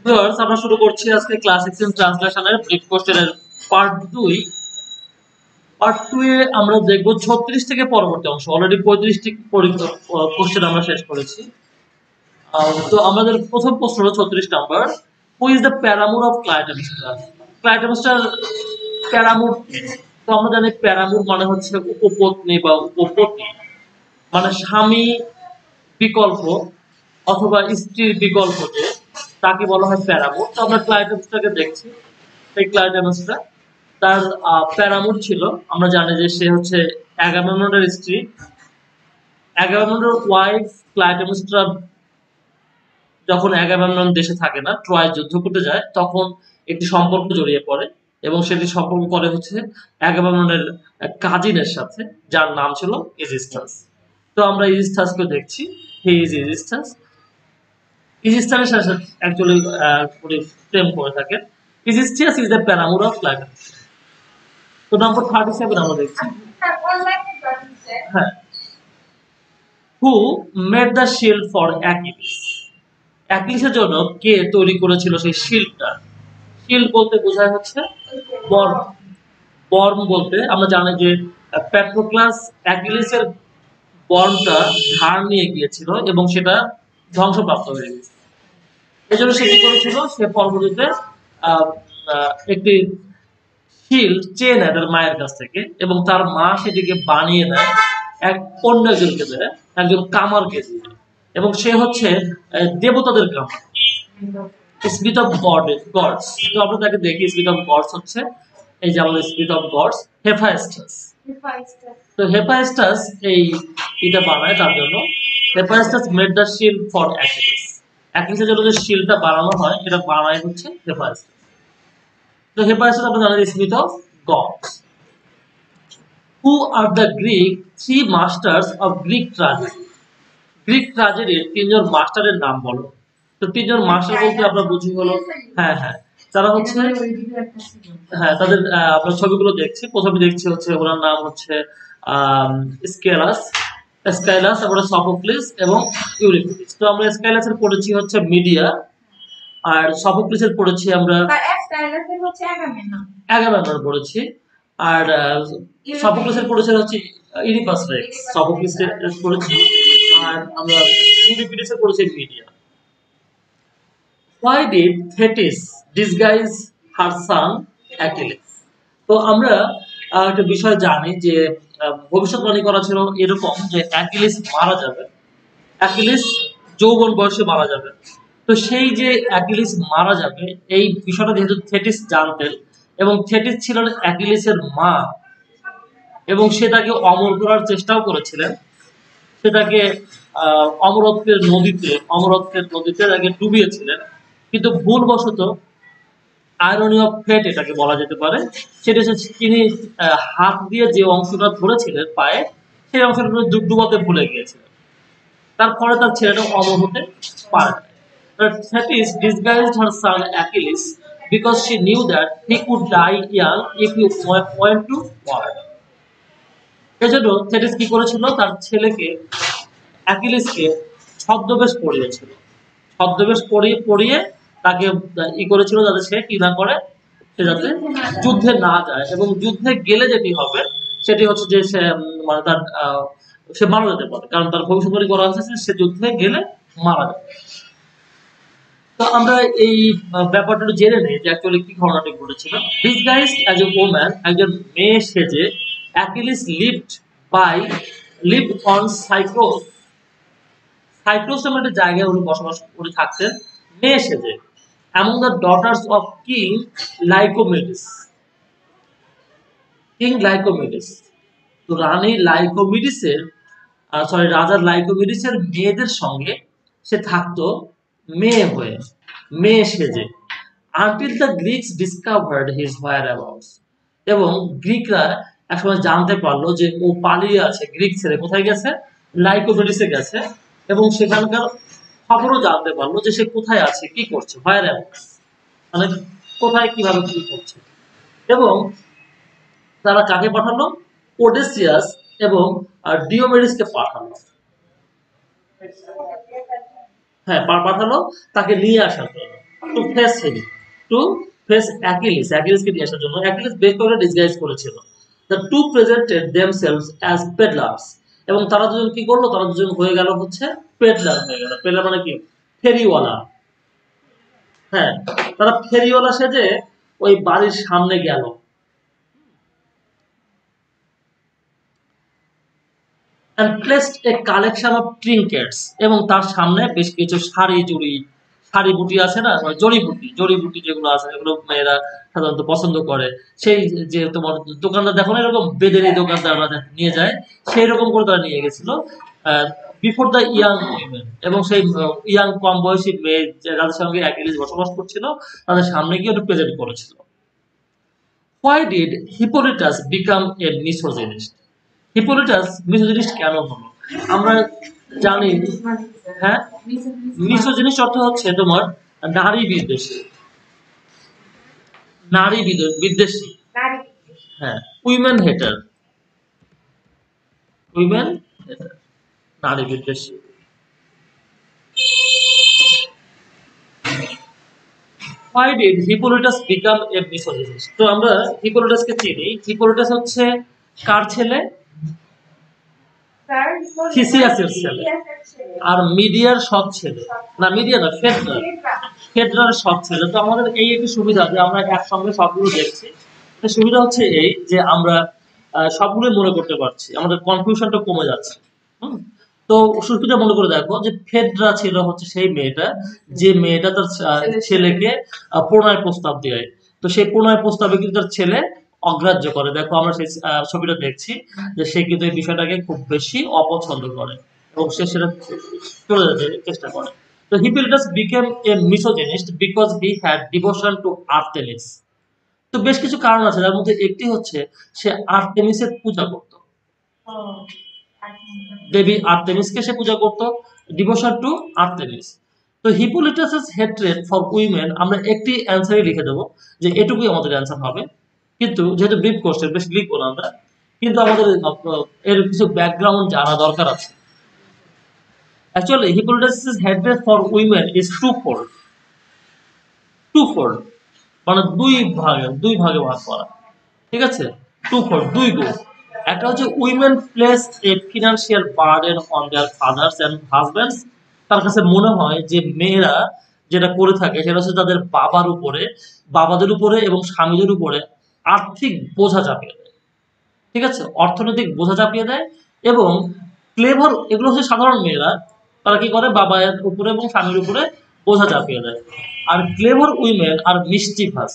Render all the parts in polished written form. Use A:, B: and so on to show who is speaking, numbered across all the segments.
A: Viewers, আমরা শুরু করছি আজকে ক্লাস 6 ইন ট্রান্সলেশনের ব্রিফ কোশ্চেনের পার্ট 2। পার্ট 2 এ আমরা দেখব 36 থেকে পরবর্তী অংশ। অলরেডি 35টি কোশ্চেন আমরা শেষ করেছি। তো আমাদের প্রথম প্রশ্ন হলো 36 number, who is the paramour of Clytemnestra? ক্লাইটেমনেস্ট্রার প্যারামুর কি? তো আমরা জানি প্যারামুর মানে হচ্ছে উপপত্নী বা উপপতি, মানে স্বামী বিকল্প অথবা স্ত্রীর বিকল্প, যে তাকে বলা হয় প্যারামুর। তো আমরা ক্লাইটেমনেস্ট্রাকে দেখছি। এই ক্লাইটেমনেস্ট্রা তার প্যারামুর ছিল, আমরা জানি যে সে হচ্ছে অ্যাগামেমননের স্ত্রী। অ্যাগামেমননের ওয়াইফ ক্লাইটেমনেস্ট্রা যখন অ্যাগামেমনন দেশে থাকে না, ট্রয় যুদ্ধ করতে যায়, তখন একটি সম্পর্ক জড়িয়ে পড়ে এবং সেটি সম্পর্ক করে হচ্ছে অ্যাগামেমননের কাজিনের সাথে, যার নাম ছিল এজিস্টাস। তো আমরা এজিস্টাসকে দেখছি, হি ইজ এজিস্টাস। ইজিস্টাসের সাথে অ্যাকচুয়ালি উনি প্রেম করে থাকেন। Aegisthus is the paramour of Clytemnestra. তো নাম্বার 37 আমরা দেখছি। হ্যাঁ, who made the shield for Achilles? অ্যাকিলিসের জন্য কে তৈরি করেছিল সেই শিল্ডটা? শিল্ড বলতে বোঝায় হচ্ছে বর্ম। বর্ম বলতে আমরা জানি যে প্যাট্রোক্লাস অ্যাকিলিসের বর্মটা ধার নিয়ে গিয়েছিল এবং সেটা ধ্বংসপ্রাপ্ত হয়ে গেছে। এই জন্য সে কি করেছিল, সে পরবর্তীতে একটি শিল্ড চেয়ে নেয় তার মায়ের কাছ থেকে, এবং তার মা সেটিকে বানিয়ে দেয় এক অন্য একজনকে দেয়, একজন কামারকে দিয়ে। এবং সে হচ্ছে দেবতাদের কামার, স্পিরিট অফ গডস। তো আমরা তাকে দেখি স্পিরিট অফ গডস হচ্ছে এই যে আমাদের স্পিরিট অফ গডস হেফাইস্টাস। তো হেফাইস্টাস এটা বানায় তার জন্য। Hephaestus made the shield for Achilles. অ্যাকিলিসের জন্য যে শিল্ডটা বানানো হয়, এটা বানায় হচ্ছে হেফাইস্টাস। তো হেফাইস্টাস আমরা জানি spirit of gods. Who are the Greek three masters of Greek tragedy? Greek ট্র্যাজেডির তিনজন মাস্টারের নাম বলো। তো তিনজন মাস্টার বলতে আমরা বুঝি হলো, হ্যাঁ, তারা হচ্ছে, হ্যাঁ, তাদের আমরা ছবিগুলো দেখছি। প্রথমে দেখছি হচ্ছে ওনার নাম হচ্ছে স্কাইলাস, তারপরে সফোক্লিস এবং ইউরিপিডিস। তো আমরা স্কাইলাসের পড়েছি হচ্ছে মিডিয়া, আর সফোক্লিসের পড়েছি আমরা অ্যাগামেমনন পড়েছি, আর সফোক্লিসের পড়েছি হচ্ছে ইডিপাস রেক্স। সফোক্লিসের পড়েছি, আর আমরা ইউরিপিডিসের পড়েছি media. Why did Thetis disguise her son Achilles? তো আমরা একটা বিষয় জানি যে ভবিষ্যৎবাণী করা ছিল এরকম যে অ্যাকিলিস মারা যাবে, অ্যাকিলিস যৌবন বয়সে মারা যাবে। তো সেই যে অ্যাকিলিস মারা যাবে এই বিষয়টা যেহেতু থেটিস জানতেন, এবং থেটিস ছিলেন অ্যাকিলিসের মা, এবং সে তাকে অমর করার চেষ্টাও করেছিলেন। সেটাকে অমরত্বের নদীতে তাকে ডুবিয়েছিলেন, কিন্তু ভুলবশত, আয়রনি অফ ফেট এটাকে বলা যেতে পারে, সেটা হচ্ছে তিনি হাত দিয়ে যে অংশটা ধরেছিলেন পায়ে, সেই অংশটা ডুবাতে ভুলে গিয়েছিলেন। তারপরে তার ছেলেটা অমর হতে পারে। Thetis disguised her son Achilles because she knew that he could die young if he went to war. এজন্য থেটিস কি করেছিল, তার ছেলেকে অ্যাকিলিসকে ছদ্মবেশ পরিয়েছিল। ছদ্মবেশ পরিয়ে তাকে করেছিল যাতে সে কি না করে, সে যাতে যুদ্ধে না যায়, এবং যুদ্ধে গেলে যেটি হবে সেটি হচ্ছে যে সে মানে তার সে মারা যেতে পারে, কারণ তার ভবিষ্যৎবাণী করা হয়েছে সে যুদ্ধে গেলে মারা যাবে। তো আমরা এই ব্যাপারটা জেনে নেই যে অ্যাকচুয়ালি কি ঘটনাটি ঘটেছিল। ডিসগাইজড অ্যাজ এ ওম্যান, একজন মেয়ে সেজে অ্যাকিলিস লিভড অন সাইক্রোস। সাইক্রোস নামে একটা জায়গায় উনি বসবাস করে থাকতেন মেয়ে সেজে। among the daughters of King Lycomedes. তো রানী লাইকোমিডিসের রাজা লাইকোমিডিসের মেয়েদের সঙ্গে সে থাকতো মেয়ে সেজে, until the Greeks discovered his whereabouts. এবং গ্রিকরা একসময় জানতে পারলো যে ও পালিয়ে আছে, গ্রিক ছেড়ে কোথায় গেছে, লাইকোমিডিসে গেছে, এবং সেখানকার খবরও জানতে পারলো যে সে কোথায় আছে, কি করছে, whereabouts মানে কোথায় কিভাবে কি করছে। এবং তারা কাকে পাঠালো, ওডেসিয়াস এবং ডিওমেডিসকে পাঠালো, হ্যাঁ পাঠালো তাকে নিয়ে আসার জন্য। To face him, to face Achilles, অ্যাকিলিসকে নিয়ে আসার জন্য। অ্যাকিলিস বেশ করে ডিসগাইজ করেছিল। The two presented themselves as peddlers, এবং তারা দুজন কি করলো, তারা দুজন হয়ে গেল হচ্ছে পেডলার হয়ে গেল। পেডলার মানে কি, ফেরিওয়ালা। হ্যাঁ, তারা ফেরিওয়ালা সেজে ওই বাড়ির সামনে গেল। and placed a collection of trinkets, এবং তার সামনে বেশ কিছু শাড়ি জুড়ি, শাড়ি বুটি আছে না, জড়িবুটি, জড়িবুটি যেগুলো আছে এগুলো মেয়েরা সাধারণত পছন্দ করে। সেই যে তোমার দোকানদার দেখো না এরকম বেদেনি দোকানদার নিয়ে যায়, সেই রকম করে তারা নিয়ে গেছিল বিফোর দ্য ইয়াং উইমেন, এবং সেই ইয়াং কম বয়সী মেয়ে যাদের সঙ্গে অ্যাকিলিস বসবাস করছিল তাদের সামনে গিয়ে ওটা প্রেজেন্ট করেছিল। Why did Hippolytus become a misogynist? Hippolytus misogynist কেন হলো? আমরা জানি, হ্যাঁ, মিসোজিনিস্ট অর্থ হচ্ছে তোমার নারী বিদ্বেষী, নারী বিদ্বেষী, হ্যাঁ, উইমেন হেটার, উইমেন হেটার, নারী বিদ্বেষী। Why did Hippolytus become a misogynist? তো আমরা হিপোলিটাসকে চিনি। হিপোলিটাস হচ্ছে কার ছেলে? থিসিয়াসের ছেলে। আর মিডিয়ার সৎ ছেলে, না মিডিয়া না, ফেডরার, ফেডরার সৎ ছেলে। তো আমাদের এই একটি সুবিধা যে আমরা একসঙ্গে সবগুলো দেখছি। তো সুবিধা হচ্ছে এই যে আমরা সবগুলো মনে করতে পারছি, আমাদের কনফিউশনটা কমে যাচ্ছে। তো সুবিধা মনে করে দেখো যে ফেডরা ছিল হচ্ছে সেই মেয়েটা, যে মেয়েটা তার ছেলেকে প্রণয় প্রস্তাব দেয়। তো সেই প্রণয় প্রস্তাবে কিন্তু তার ছেলে অগ্রাহ্য করে। দেখো আমরা সেই ছবিটা দেখছি যে সে কিন্তু এই বিষয়টাকে খুব বেশি অপছন্দ করে এবং সে সেটা চলে যেতে চেষ্টা করে। তো Hippolytus became a misogynist because he had devotion to Artemis. তো বেশ কিছু কারণ আছে, যার মধ্যে একটি হচ্ছে সে আর্তেমিসের পূজা করত, দেবী আর্তেমিসকে সে পূজা করত, ডিভোশন টু আর্তেমিস। তো হিপোলিটাসের হেট্রেড ফর উইমেন, আমরা একটি অ্যান্সারই লিখে দেবো যে এটুকুই আমাদের অ্যান্সার হবে, কিন্তু যেহেতু ব্রিফ কোশ্চেন বেশি লিখবো না আমরা, কিন্তু আমাদের এর কিছু ব্যাকগ্রাউন্ড জানা দরকার আছে। অ্যাকচুয়ালি হিপোলিটাসের hatred for women is twofold, twofold মানে দুই ভাগে ভাগ করা, ঠিক আছে, টুফোল্ড, দুই গুণ। একটা হচ্ছে women place a financial burden on their fathers and husbands, তার কাছে মনে হয় যে মেয়েরা যেটা করে থাকে সেটা হচ্ছে তাদের বাবাদের উপরে এবং স্বামীদের উপরে আর্থিক বোঝা চাপিয়ে দেয়, ঠিক আছে, অর্থনৈতিক বোঝা চাপিয়ে দেয়। এবং ক্লেভার, এগুলো হচ্ছে সাধারণ মেয়েরা, তারা কি করে বাবার উপরে এবং স্বামীর উপরে বোঝা চাপিয়ে দেয়। আর ক্লেভার উইমেন আর মিস্টিভাস,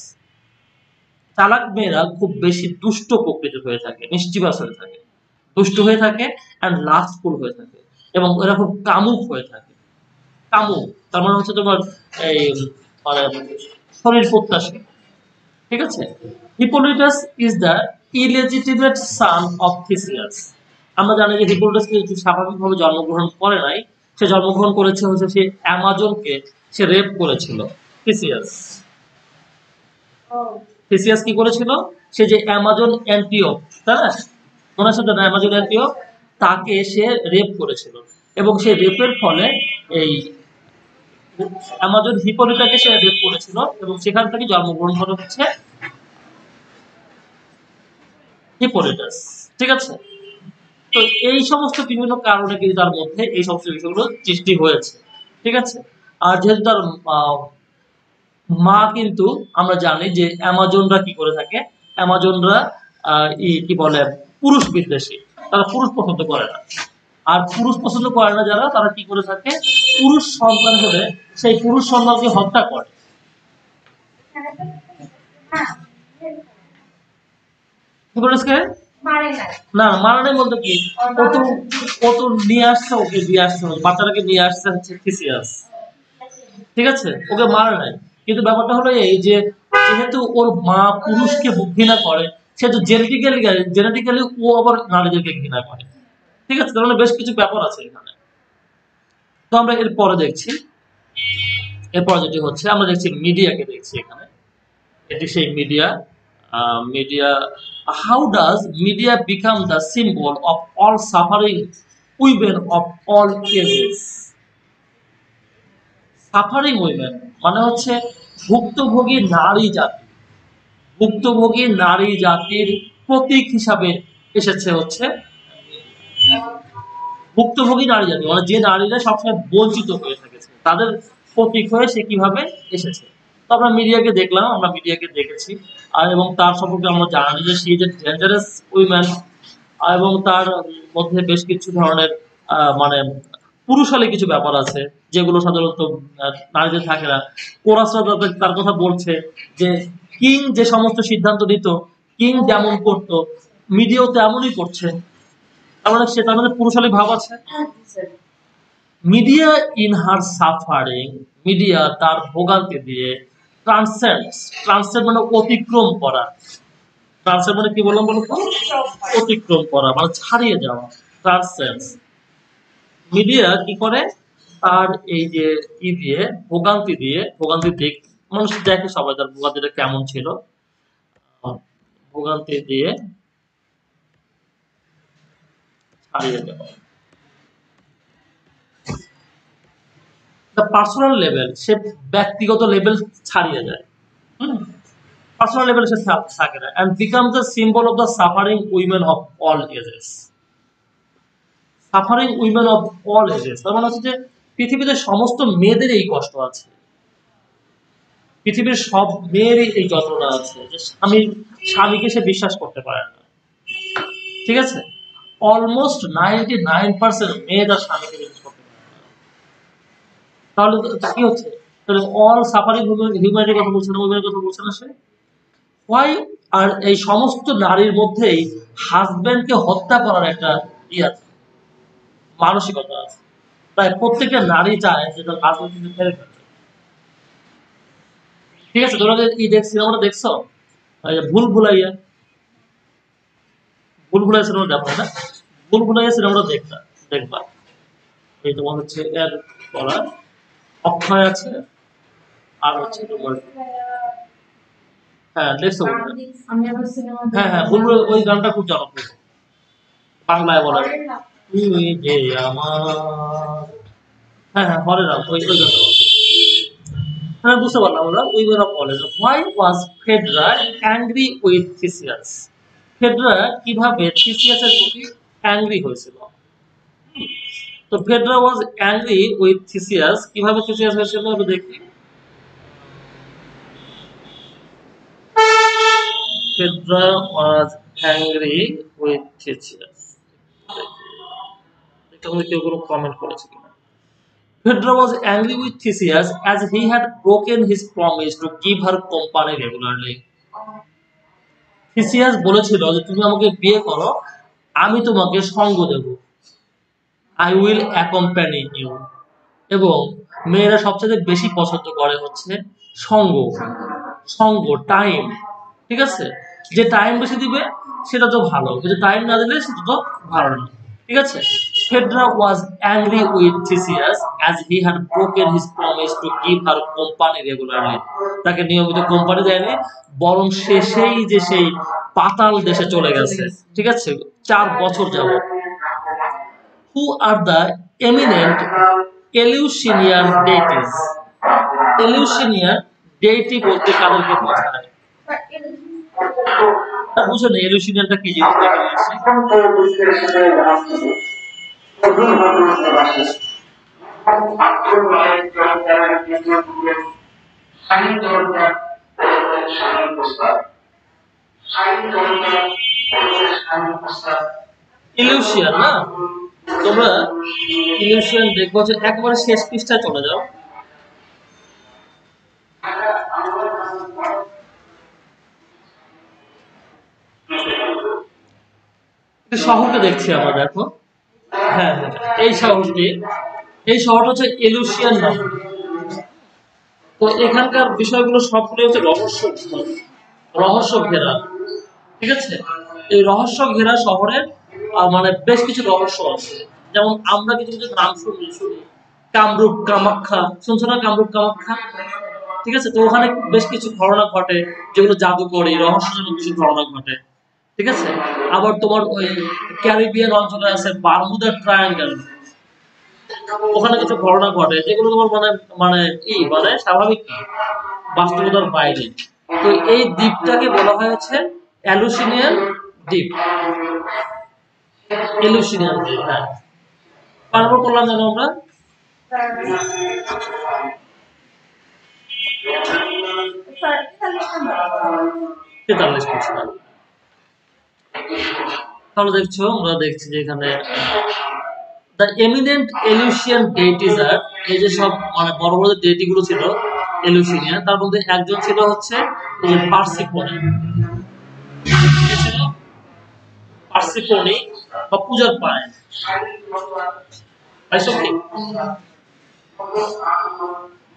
A: চালাক মেয়েরা খুব বেশি দুষ্ট প্রকৃতির হয়ে থাকে, মিস্টিভাস হয়ে থাকে, দুষ্ট হয়ে থাকে এন্ড লাস্টফুল হয়ে থাকে, এবং এরা খুব কামুক হয়ে থাকে। কামুক তার মানে হচ্ছে তোমার এই মানে শরীর প্রত্যাশী, ঠিক আছে। Hippolytus is the illegitimate son of Theseus. আমরা জানি যে হিপোলিটাস কিন্তু স্বাভাবিকভাবে জন্মগ্রহণ করে নাই, সে জন্মগ্রহণ করেছে হচ্ছে সে অ্যামাজনকে সে রেপ করেছিল। থিসিয়াস, থিসিয়াস কি করেছিল, সে যে অ্যামাজন অ্যান্টিওক, তাই না, মনে আছে তো, অ্যামাজন অ্যান্টিওক, তাকে সে রেপ করেছিল, এবং সেই রেপের ফলে এই অ্যামাজন হিপোলিটাকে সে রেপ করেছিল, এবং সেখান থেকে জন্মগ্রহণ করে হচ্ছে হিপোলিটাস, ঠিক আছে। তো এই সমস্ত বিভিন্ন কারণে কিন্তু তার মধ্যে এই সমস্ত বিষয়গুলো সৃষ্টি হয়েছে, ঠিক আছে। আর যেহেতু তার মা কিন্তু আমরা জানি যে অ্যামাজনরা কি করে থাকে, অ্যামাজনরা কি বলে পুরুষ বিদ্বেষী, তারা পুরুষ পছন্দ করে না। আর পুরুষ পছন্দ করে না যারা, তারা কি করে থাকে, পুরুষ সন্তান হলে সেই পুরুষ সন্তানকে হত্যা করে। না মারা নাই বলতে কি, ও তো নিয়ে আসছে, ওকে দিয়ে আসছে, বাচ্চাটাকে নিয়ে আসছে হচ্ছে থিসিয়াস, ঠিক আছে, ওকে মারা নাই। কিন্তু ব্যাপারটা হলো এই যে যেহেতু ওর মা পুরুষকে ঘৃণা করে, সেহেতু জেনেটিক্যালি ও আবার নারীদেরকে ঘৃণা করে, ঠিক আছে। তার মানে বেশ কিছু ব্যাপার আছে এখানে। তো আমরা এর পরে দেখছি, এরপর যেটি হচ্ছে আমরা দেখছি মিডিয়াকে দেখছি এখানে, এটি সেই media. Media, how does media become the symbol of all suffering women of all ages? Suffering women, মানে হচ্ছে ভুক্তভোগী নারী জাতি, ভুক্তভোগী নারী জাতির প্রতীক হিসাবে এসেছে হচ্ছে ভুক্তভোগী নারী জাতি, মানে যে নারীরা সবসময় বঞ্চিত হয়ে থেকেছে তাদের প্রতীক হয়ে সে কিভাবে এসেছে। তো আমরা মিডিয়াকে দেখলাম, আমরা মিডিয়াকে দেখেছি, আর এবং তার সম্পর্কে আমরা জানি যে সে যে ডেঞ্জারাস উইমেন, এবং তার মধ্যে বেশ কিছু ধরনের মানে পুরুষালী কিছু ব্যাপার আছে যেগুলো সাধারণত নারীদের থাকে না। কোরাসরা তার কথা বলছে যে কিং যে সমস্ত সিদ্ধান্ত নিত, কিং যেমন করতো মিডিয়াও তেমনই করছে, তার মানে সে তার মধ্যে পুরুষালী ভাব আছে। Media in her suffering, media তার ভোগান্তি দিয়ে ট্রান্সেন্ডস, ট্রান্সেন্ড মানে অতিক্রম করা, ট্রান্সেন্ড মানে কি বললাম বলো তো, অতিক্রম করা মানে ছাড়িয়ে যাওয়া, ট্রান্সেন্ডস। মিডিয়া কি করে, তার এই যে ই দিয়ে ভোগান্তি দিয়ে, ভোগান্তি দিক মানুষ দেখে সবাই তার ভোগান্তিটা কেমন ছিল, ভোগান্তি দিয়ে ছাড়িয়ে যাওয়া। পার্সোনাল লেভেল, সে ব্যক্তিগত লেভেল ছাড়িয়ে যায়, পার্সোনাল লেভেলে সে থাকে না, and become the symbol of the suffering women of all ages. Suffering women of all ages তার মানে হচ্ছে যে পৃথিবীতে সমস্ত মেয়েদের এই কষ্ট আছে, পৃথিবীর সব মেয়েরই এই যন্ত্রণা আছে যে স্বামীকে সে বিশ্বাস করতে পারে না, ঠিক আছে। অলমোস্ট 99% মেয়ে তার স্বামীকে বিশ্বাস করতে পারে না। তাহলে কি হচ্ছে, তাহলে অল সাফারিং হিউম্যানিটির কথা বলছে না, উইমেনের কথা বলছে না সে। হোয়াই, আর এই সমস্ত নারীর মধ্যেই হাজবেন্ডকে হত্যা করার একটা আছে, মানসিকতা আছে। প্রায় প্রত্যেকটা নারী চায় যে তার হাজবেন্ডকে ফেলে ফেলতে, ঠিক আছে। তোমরা এই সিনেমাটা দেখছো, ভুল ভুলাইয়া, ভুল ভুলাইয়া সিনেমা দেখো না, ভুল ভুলাইয়া সিনেমাটা দেখবা। এই তোমার হচ্ছে এর করা অক্ষয় আছে, আর হচ্ছে তোমার, হ্যাঁ দেখছো, হ্যাঁ হ্যাঁ ভুল ভুলাইয়া, ওই গানটা খুব জনপ্রিয়, বাংলায় বলা তুই যে আমার, হ্যাঁ হ্যাঁ হরে রাম, ওই গানটা। হ্যাঁ বুঝতে পারলাম আমরা। Women of all edges. Why was Phaedra angry with Theseus, Phaedra কিভাবে থিসিয়াসের প্রতি অ্যাংরি হয়েছিল। তো Phaedra was angry with Theseus, কিভাবে থিসিয়াস হয়েছিল আমরা দেখি। Phaedra was angry with Theseus, এটা কেউ কোনো কমেন্ট করেছে কিনা। Phaedra was angry with Theseus as he had broken his promise to give her company regularly. Theseus বলেছিল যে তুমি আমাকে বিয়ে করো, আমি তোমাকে সঙ্গ দেব, I will accompany you। এবং মেয়েরা সবচেয়ে বেশি পছন্দ করে হচ্ছে সঙ্গ, সঙ্গ টাইম, ঠিক আছে। যে টাইম বেশি দিবে সেটা তো ভালো, কিন্তু টাইম না দিলে সেটা তো ভালো না, ঠিক আছে। Phaedra was angry with Theseus as he had broken his promise to give her company regularly। তাকে নিয়মিত কোম্পানি দেয়নি, বরং সেই যে সেই পাতাল দেশে চলে গেছে, ঠিক আছে, 4 বছর যাবত। Who are the eminent Eleusinian deities? Eleusinian deity বলতে কাদেরকে বোঝায়? বুঝো না এলিউশনিয়ানটা কি জিনিস, ইলিউশিয়ান না, তোমরা ইলিউশিয়ান দেখবো যে একবারে শেষ পৃষ্ঠায় চলে যাও, শহরকে দেখছি আমরা, দেখো, হ্যাঁ হ্যাঁ এই শহরটি, এই শহরটা হচ্ছে এলুসিয়ান নাম। তো এখানকার বিষয়গুলো সবগুলো হচ্ছে রহস্য ঘেরা, ঠিক আছে। এই রহস্য ঘেরা শহরের মানে বেশ কিছু রহস্য আছে, যেমন আমরা কিছু কিছু নাম শুনি, কামরূপ কামাখ্যা, শুনছো না কামরূপ কামাখ্যা, ঠিক আছে। তো ওখানে বেশ কিছু ঘটনা ঘটে যেগুলো জাদুকরী রহস্যজনক কিছু ঘটনা ঘটে, ঠিক আছে। আবার তোমার ওই ক্যারিবিয়ান অঞ্চলে আছে বারমুদা ট্রায়াঙ্গেল, ওখানে কিছু ঘটনা ঘটে যেগুলো তোমার মানে মানে কি মানে স্বাভাবিক কি বাস্তবতার বাইরে। তো এই দ্বীপটাকে বলা হয় হচ্ছে অ্যালুসিনিয়ান দ্বীপ। এলুসিনিয়ান দ্বীপ, হ্যাঁ। পারবো করলাম যেন আমরা 43 করছি না। তাহলে দেখছো আমরা দেখছি যে এখানে দ্য এমিনেন্ট এলুসিয়ান ডেইটিজ আর, এই যে সব মানে বড় বড় ডেইটি গুলো ছিল এলুসিনিয়ান, তার মধ্যে একজন ছিল হচ্ছে এই যে পার্সিফোনি। কে ছিল? পার্সিফোনি বা পূজার পায়। পাইছো কি?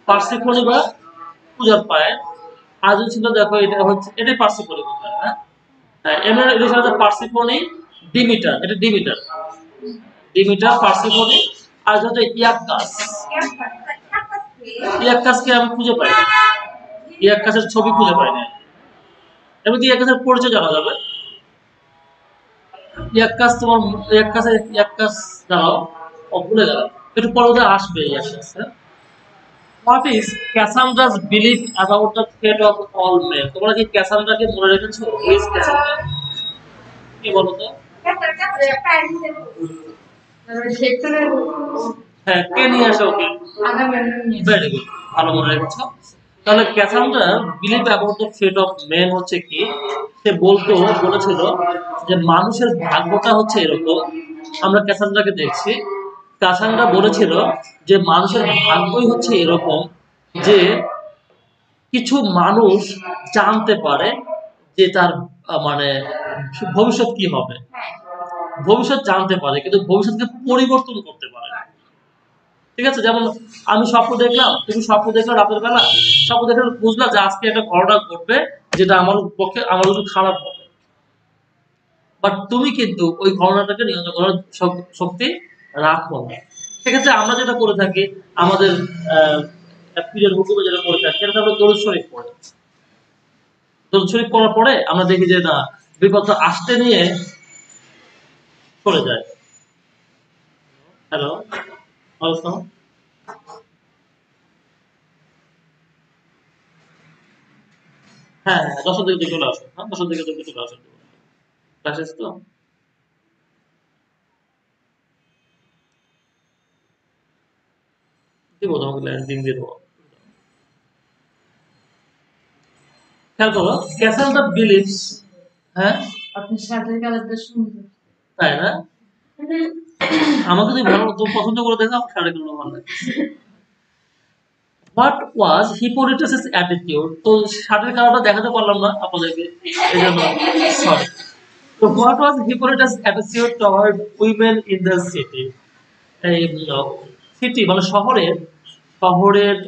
A: পার্সিফোনি বা পূজার পায়। আজও ছিল, দেখো এটা হচ্ছে এটাই পার্সিফোনি বলতে হয়, হ্যাঁ। এমন এটা হচ্ছে পার্সিফোনি, ডিমিটার, এটা ডিমিটার, ডিমিটার পার্সিফোনি। আর হচ্ছে ইয়াক্কাস। ইয়াক্কাসকে আমি খুঁজে পাই না, ইয়াক্কাসের ছবি খুঁজে পাই না। এবং ইয়াক্কাসের পরিচয় জানা যাবে। ইয়াক্কাস তোমার ইয়াক্কাস দাঁড়াও, ভুলে গেলাম, একটু পরে আসবে ইয়াক্কাস। What is Cassandra's belief about the fate of all men? তোমরা কি ক্যাসান্ড্রাকে মনে রেখেছো? Who is Cassandra? কি বলো তো? হ্যাঁ, কে নিয়ে আসে ওকে? ভেরি গুড, ভালো মনে রেখেছো। তাহলে Cassandra believe about the fate of men হচ্ছে কি, সে বলেছিল যে মানুষের ভাগ্যটা হচ্ছে এরকম। আমরা ক্যাসান্ড্রাকে দেখছি, ক্যাসান্ড্রা বলেছিল যে মানুষের ভাগ্যই হচ্ছে এরকম যে কিছু মানুষ জানতে পারে যে তার মানে ভবিষ্যৎ কি হবে, ভবিষ্যৎ জানতে পারে কিন্তু ভবিষ্যৎকে পরিবর্তন করতে পারে না। ঠিক আছে, যেমন আমি স্বপ্ন দেখলাম, তুমি স্বপ্ন দেখলে রাতের বেলা, স্বপ্ন দেখলে বুঝলা যে আজকে একটা ঘটনা ঘটবে যেটা আমার পক্ষে আমার জন্য খারাপ হবে, বাট তুমি কিন্তু ওই ঘটনাটাকে নিয়ন্ত্রণ করার শক্তি রাখো না। সেক্ষেত্রে আমরা যেটা করে থাকি, আমাদের পীরের হুকুমে যেটা করে থাকি, সেটা আমরা দরুদ শরীফ পড়ি। দরুদ শরীফ পড়ার পরে আমরা দেখি যে না, বিপদ আসতে নিয়ে চলে যায়। হ্যালো, অলসো হ্যাঁ, 10টার দিকে চলে আসো, হ্যাঁ 10টার দিকে চলে আসো। ক্লাস শেষ তো? দিব তোমাকে লিঙ্ক দিয়ে দেবো। খেয়াল করো, ক্যাসান্ড্রা বিলিভস, হ্যাঁ
B: আপনি শার্টের কালারটা সুন্দর,
A: তাই না? আমাকে তুমি ভালো, তুমি পছন্দ করে দেখো, আমার শাড়ি গুলো ভালো লাগে। What was Hippolytus's attitude? তো শার্টের কালারটা দেখাতে পারলাম না আপনাদেরকে, এজন্য সরি। তো what was Hippolytus' attitude toward women in the city? এই সিটি মানে শহরের শহরের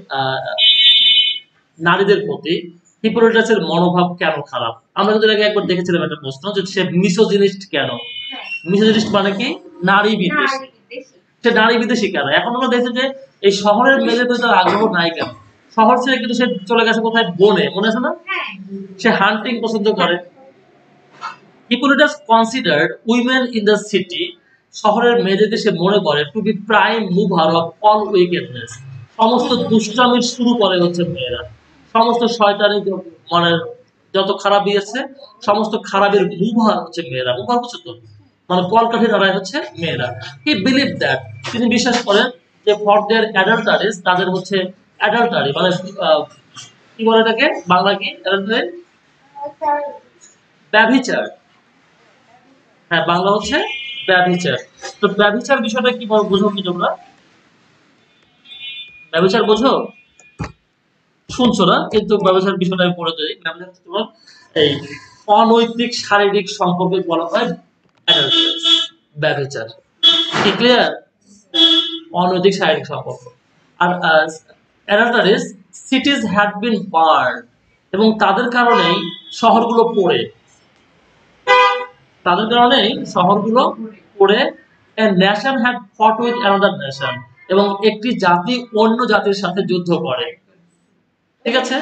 A: নারীদের প্রতি হিপোলিটাসের মনোভাব কেন খারাপ? আমরা কিন্তু আগে একবার দেখেছিলাম একটা প্রশ্ন যে সে মিসোজিনিস্ট কেন। মিসোজিনিস্ট মানে কি? নারী বিদ্বেষী। সে নারী বিদ্বেষী কেন? এখন আমরা দেখছি যে এই শহরের মেয়েদের প্রতি তার আগ্রহ নাই কেন? শহর ছেড়ে কিন্তু সে চলে গেছে কোথায়? বনে, মনে আছে না? সে হান্টিং পছন্দ করে। Hippolytus considered women in the city, শহরের মেয়েদেরকে সে মনে করে to be prime mover of all wickedness, সমস্ত দুষ্টামির শুরু করে হচ্ছে মেয়েরা, সমস্ত শয়তানি মানে যত খারাপই আছে সমস্ত খারাপের মুভার হচ্ছে মেয়েরা। মুভার বুঝছো তো, মানে কলকাঠি দাঁড়ায় হচ্ছে মেয়েরা। হি বিলিভ দ্যাট, তিনি বিশ্বাস করেন যে ফর দেয়ার অ্যাডাল্টারিজ, তাদের হচ্ছে অ্যাডাল্টারি মানে কি বলে এটাকে বাংলা কি? অ্যাডাল্টারি ব্যভিচার, হ্যাঁ বাংলা হচ্ছে ব্যভিচার। তো ব্যভিচার বিষয়টা কি বুঝো কি তোমরা? ব্যভিচার বোঝো? শুনছো না কিন্তু ব্যভিচার বিষয়টা আমি পড়ে দিই। ব্যভিচার তোমার এই অনৈতিক শারীরিক সম্পর্কে বলা হয় ব্যভিচার। কি ক্লিয়ার? অনৈতিক শারীরিক সম্পর্ক। আর অ্যাডাল্টারিজ সিটিজ হ্যাড বিন বার্ন, এবং তাদের কারণেই শহরগুলো পড়ে, তাদের কারণেই শহরগুলো পড়ে। a nation had fought with another nation, এবং একটি জাতি অন্য জাতির সাথে যুদ্ধ করে। ঠিক আছে,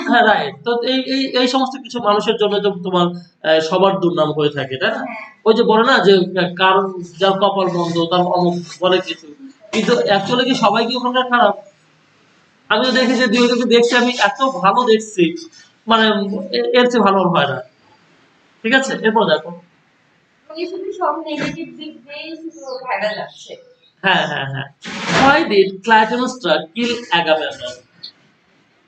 A: হ্যাঁ রাইট। তো এই এই এই সমস্ত কিছু মানুষের জন্য তো তোমার সবার দুর্নাম হয়ে থাকে, তাই না? ওই যে বলে না যে কারণ যার কপাল বন্ধ তার অমুক বলে কিছু, কিন্তু অ্যাকচুয়ালি কি সবাই কি ওখানকার খারাপ? আমি তো দেখি যে দুই একজনকে দেখছি, আমি এত ভালো দেখছি, মানে এর চেয়ে ভালো আর হয় না। ঠিক আছে, এরপর দেখো।
B: মানে শুধু সব নেগেটিভ দিক দিয়েই শুধু ভাইরাল আসছে।
A: হ্যাঁ হ্যাঁ হ্যাঁ। Why did Clytemnestra kill Agamemnon?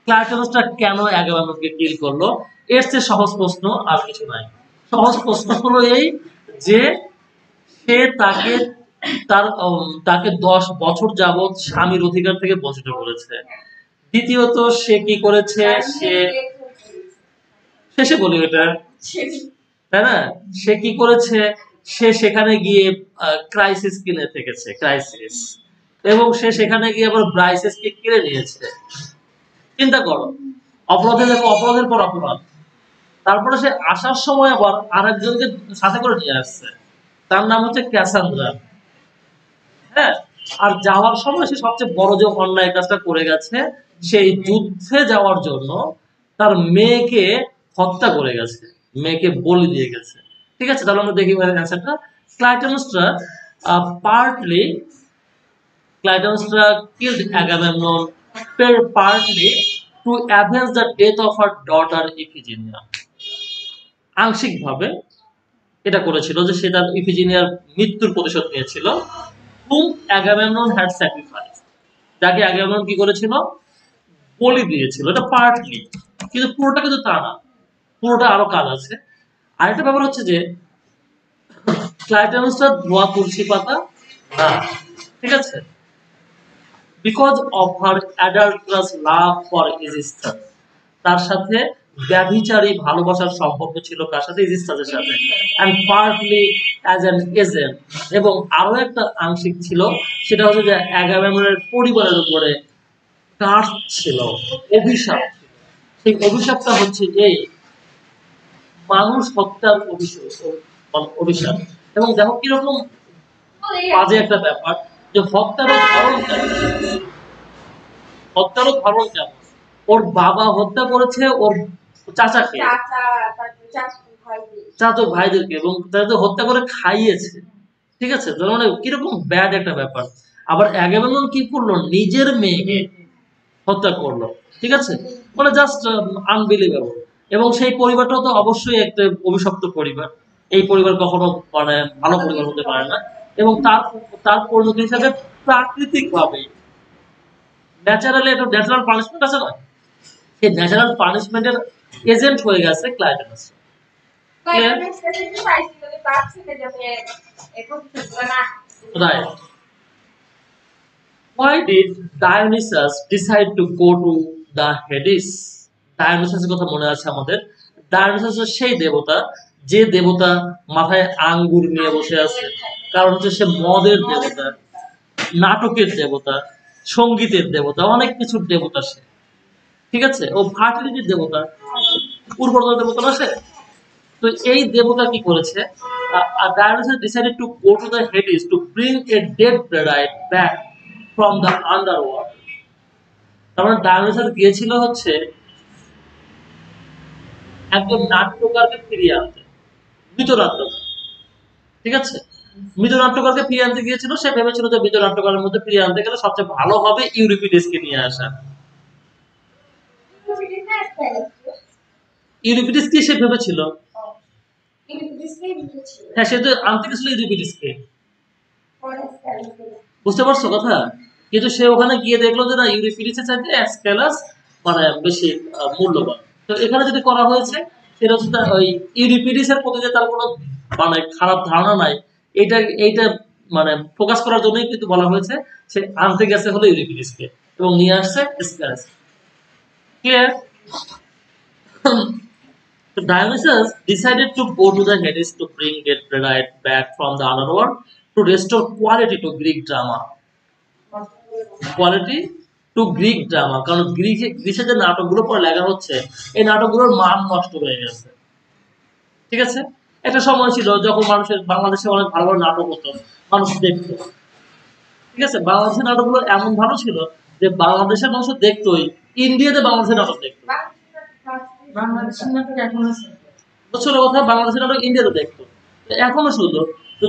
A: ক্লাইটেনোস্ট্রা কেন অ্যাগামেমননকে কিল করলো? এর চেয়ে সহজ প্রশ্ন আর কিছু নাই। সহজ প্রশ্ন হলো এই যে সে তাকে 10 বছর যাবৎ স্বামীর অধিকার থেকে বঞ্চিত করেছে। দ্বিতীয়ত সে কি করেছে, সে শেষে বলি এটা, তাই না? সে কি করেছে, সে সেখানে গিয়ে ক্রাইসিস কিনে থেকেছে, ক্রাইসিস, এবং সে সেখানে গিয়ে আবার ব্রাইসিসকে কিনে নিয়েছে। চিন্তা করো, অপরাধের দেখো, অপরাধের পর অপরাধ। তারপরে সে আসার সময় আবার আরেকজনকে সাথে করে নিয়ে আসছে, তার নাম হচ্ছে ক্যাসান্দ্রা। হ্যাঁ, আর যাওয়ার সময় সে সবচেয়ে বড় যে অন্যায় কাজটা করে গেছে, সেই যুদ্ধে যাওয়ার জন্য তার মেয়েকে হত্যা করে গেছে, মেয়েকে বলি দিয়ে গেছে। ঠিক আছে, তাহলে আমরা দেখি অ্যান্সারটা। ক্লাইটেনোস্ট্রা partly Clytemnestra killed Agamemnon partly to avenge the death of her daughter Iphigenia. আংশিকভাবে এটা করেছিল যে সে তার ইফিজিনিয়ার মৃত্যুর প্রতিশোধ নিয়েছিল। whom Agamemnon had sacrificed, যাকে আগামেমনন কি করেছিল, বলি দিয়েছিল। এটা পার্টলি, কিন্তু পুরোটা কিন্তু তা না, পুরোটা আরো কাজ আছে। আরেকটা ব্যাপার হচ্ছে যে ক্লাইটেনোস্ট্রা ধোয়া তুলসী পাতা না, ঠিক আছে, because of her adulterous love for Aegisthus, তার সাথে ব্যভিচারী ভালোবাসার সম্পর্ক ছিল কার সাথে, ইজিস্থাসের সাথে। And partly as an agent, এবং আরো একটা আংশিক ছিল, সেটা হচ্ছে যে অ্যাগামেমননের পরিবারের উপরে কার্স ছিল, অভিশাপ। সেই অভিশাপটা হচ্ছে এই মানুষ হত্যার অভিশাপ। এবং দেখো কিরকম বাজে একটা ব্যাপার, যে হত্যারও ধরন কেমন, হত্যারও ধরন কেমন। ওর বাবা হত্যা করেছে ওর চাচাকে, চাচা ভাইদেরকে, এবং তাদের হত্যা করে খাইয়েছে। ঠিক আছে, তার মানে কিরকম ব্যাড একটা ব্যাপার। আবার অ্যাগামেমনন কি করলো, নিজের মেয়েকে হত্যা করলো। ঠিক আছে, মানে জাস্ট আনবিলিভেবল। এবং সেই পরিবারটাও তো অবশ্যই একটা অভিশপ্ত পরিবার, এই পরিবার কখনো মানে ভালো পরিবার হতে পারে না। এবং তার তার পরিণতি হিসাবে প্রাকৃতিক ভাবে ন্যাচারালি একটা ন্যাচারাল পানিশমেন্ট আছে না, সেই ন্যাচারাল পানিশমেন্টের এজেন্ট হয়ে গেছে ক্লাইটেনাস। Right. Why did Dionysus decide to go to the Hades? ডায়োনিসাসের কথা মনে আছে আমাদের। ডায়োনিসাস সেই দেবতা, যে দেবতা মাথায় আঙ্গুর নিয়ে বসে আছে, কারণ হচ্ছে সে মদের দেবতা, নাটকের দেবতা, সঙ্গীতের দেবতা, অনেক কিছুর দেবতা সে। ঠিক আছে, ও ফার্টিলিটির দেবতা, উর্বরতার দেবতা না সে। তো এই দেবতা কি করেছে, Dionysus decided to go to the Hades to bring a dead bride back from the underworld. তার মানে ডায়োনিসাস গিয়েছিল হচ্ছে একজন নাট্যকারকে ফিরিয়ে আনতে, মৃত নাট্যকার। ঠিক আছে, মৃত নাট্যকারকে ফিরিয়ে আনতে গিয়েছিল। সে ভেবেছিল যে মৃত নাট্যকারের মধ্যে ফিরিয়ে আনতে গেলে সবচেয়ে ভালো হবে ইউরিপিডেসকে নিয়ে আসা। ইউরিপিডেস কি সে ভেবেছিল, হ্যাঁ, সে তো আনতে গেছিল ইউরিপিডেসকে। বুঝতে পারছো কথা? কিন্তু সে ওখানে গিয়ে দেখলো যে না, ইউরিপিডেসের চাইতে অ্যাসকেলাস মানে বেশি মূল্যবান। তো এখানে যেটা করা হয়েছে সেটা হচ্ছে ওই ইউরিপিডেসের প্রতি যে তার কোনো মানে খারাপ ধারণা নাই, এইটা এইটা মানে ফোকাস করার জন্যই কিন্তু বলা হয়েছে সে আনতে গেছে হলো ইউরিপিডেসকে এবং নিয়ে আসছে Aeschylus. Clear? So Dionysus decided to go to the Hades to bring dead bride back from the underworld to restore quality to Greek drama. Quality to Greek drama, কারণ গ্রিসে যে নাটকগুলো পরে লেখা হচ্ছে, এই নাটকগুলোর মান নষ্ট হয়ে গেছে। ঠিক আছে, একটা সময় ছিল যখন মানুষের বাংলাদেশে অনেক ভালো ভালো নাটক হতো, মানুষ দেখতো। ঠিক আছে, বাংলাদেশের নাটকগুলো এমন ভালো ছিল যে বাংলাদেশের মানুষ দেখতোই, ইন্ডিয়াতে বাংলাদেশের নাটক দেখতো।
B: বাংলাদেশের নাটক এখন আছে,
A: বুঝছো কথা, বাংলাদেশের নাটক ইন্ডিয়াতে দেখতো, এখনো শুধু। তো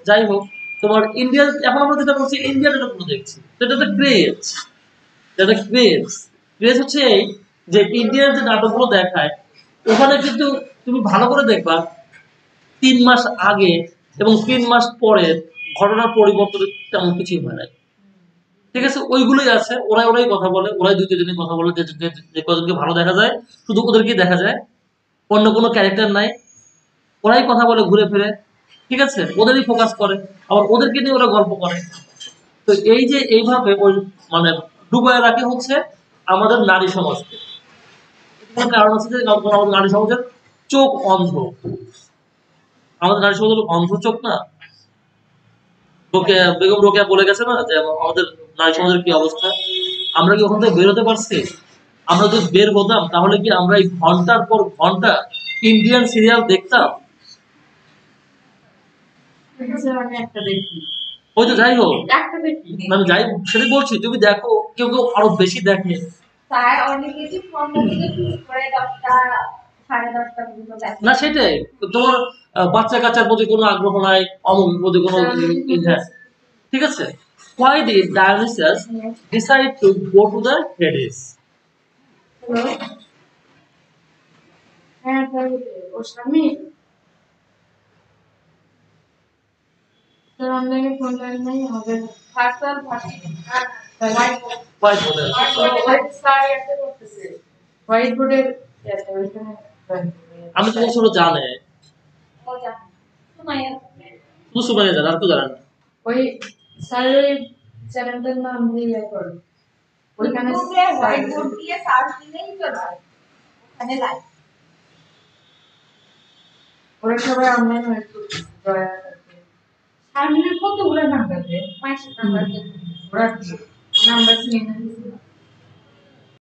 A: যাই হোক, তোমার ইন্ডিয়া, এখন আমরা যেটা বলছি ইন্ডিয়ান নাটকগুলো দেখছি, সেটা তো ক্রেজ, যেটা ক্রেজ, ক্রেজ হচ্ছে এই যে ইন্ডিয়ান যে নাটকগুলো দেখায় ওখানে কিন্তু তুমি ভালো করে দেখবা 3 মাস আগে এবং 3 মাস পরে ঘটনার পরিবর্তন তেমন কিছুই হয় না। ঠিক আছে, ওইগুলোই আছে, ওরাই ওরাই কথা বলে, ওরাই দুই তিনজনই কথা বলে, যে কজনকে ভালো দেখা যায় শুধু ওদেরকেই দেখা যায়, অন্য কোনো ক্যারেক্টার নাই, ওরাই কথা বলে ঘুরে ফিরে। ঠিক আছে, ওদেরই ফোকাস করে, আবার ওদেরকে নিয়ে ওরা গল্প করে। তো এই যে এইভাবে ওই মানে ডুবায় রাখে হচ্ছে আমাদের নারী সমাজকে। এটার কারণ হচ্ছে যে আমাদের নারী সমাজের চোখ অন্ধ, আমাদের নারী সমাজের অন্ধ চোখ না। রোকেয়া বেগম রোকেয়া বলে গেছে না যে আমাদের নারী সমাজের কি অবস্থা, আমরা কি ওখান থেকে বেরোতে পারছি? আমরা যদি বের হতাম তাহলে কি আমরা এই ঘন্টার পর ঘন্টা ইন্ডিয়ান সিরিয়াল দেখতাম?
B: আমি একটা দেখি,
A: ওই তো যাই হোক,
B: একটা দেখি,
A: মানে যাই সেটা বলছি, তুমি দেখো কেউ কেউ আরো বেশি দেখে।
B: তাই অনেকে যে ফোন থেকে শুরু করে 10টা 10:30 পর্যন্ত দেখে।
A: না সেটাই, তো তোমার বাচ্চা কাচ্চার প্রতি কোনো আগ্রহ নাই, অমুকের প্রতি কোনো হ্যাঁ, ঠিক আছে। Why did Dionysus decide to go to the Hades?
B: হ্যাঁ, তাই ওর স্বামী তোর অনলাইনে ফোন লাইন নাই হবে ভার্চুয়াল ভার্সি
A: Why বলে?
B: হোয়াইট স্যার একটা করতেছে হোয়াইট বোর্ডের ওইখানে
A: আমি তো বলছি ওরা জানে,
B: ও জানে সুমাইয়া
A: শুধু সুমাইয়া জানে, আর কেউ জানে না।
B: ওই স্যারের চ্যানেলটার নাম দিয়ে করো ওইখানে হোয়াইট বোর্ড দিয়ে সার্চ দিলেই চলে আসে ওখানে লাইভ ওরা সবাই অনলাইন হয়ে সামনে কতগুলো নাম্বার দেয় 5 নাম্বার ওরা নাম্বার চিনে